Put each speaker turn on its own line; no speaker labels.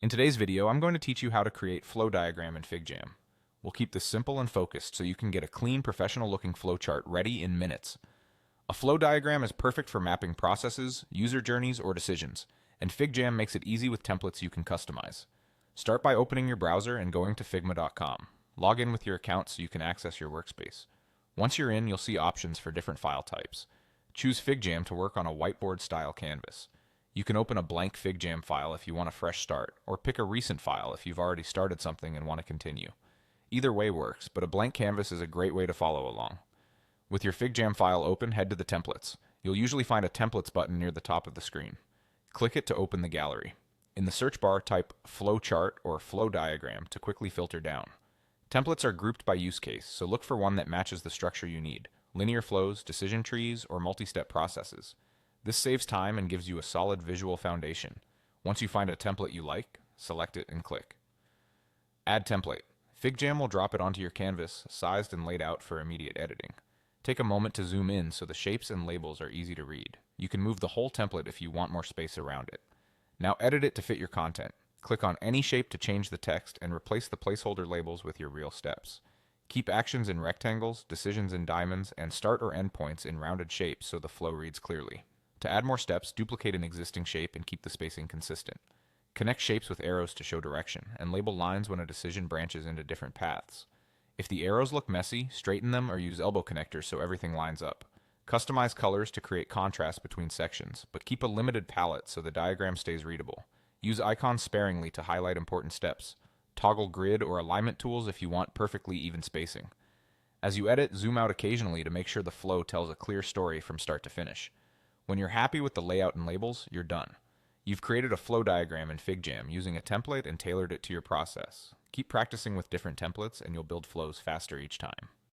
In today's video, I'm going to teach you how to create flow diagram in FigJam. We'll keep this simple and focused so you can get a clean, professional-looking flowchart ready in minutes. A flow diagram is perfect for mapping processes, user journeys, or decisions, and FigJam makes it easy with templates you can customize. Start by opening your browser and going to figma.com. Log in with your account so you can access your workspace. Once you're in, you'll see options for different file types. Choose FigJam to work on a whiteboard-style canvas. You can open a blank FigJam file if you want a fresh start, or pick a recent file if you've already started something and want to continue. Either way works, but a blank canvas is a great way to follow along. With your FigJam file open, head to the Templates. You'll usually find a Templates button near the top of the screen. Click it to open the gallery. In the search bar, type flowchart or flow diagram to quickly filter down. Templates are grouped by use case, so look for one that matches the structure you need: linear flows, decision trees, or multi-step processes. This saves time and gives you a solid visual foundation. Once you find a template you like, select it and click. Add template. FigJam will drop it onto your canvas, sized and laid out for immediate editing. Take a moment to zoom in so the shapes and labels are easy to read. You can move the whole template if you want more space around it. Now edit it to fit your content. Click on any shape to change the text and replace the placeholder labels with your real steps. Keep actions in rectangles, decisions in diamonds, and start or end points in rounded shapes so the flow reads clearly. To add more steps, duplicate an existing shape and keep the spacing consistent. Connect shapes with arrows to show direction, and label lines when a decision branches into different paths. If the arrows look messy, straighten them or use elbow connectors so everything lines up. Customize colors to create contrast between sections, but keep a limited palette so the diagram stays readable. Use icons sparingly to highlight important steps. Toggle grid or alignment tools if you want perfectly even spacing. As you edit, zoom out occasionally to make sure the flow tells a clear story from start to finish. When you're happy with the layout and labels, you're done. You've created a flow diagram in FigJam using a template and tailored it to your process. Keep practicing with different templates and you'll build flows faster each time.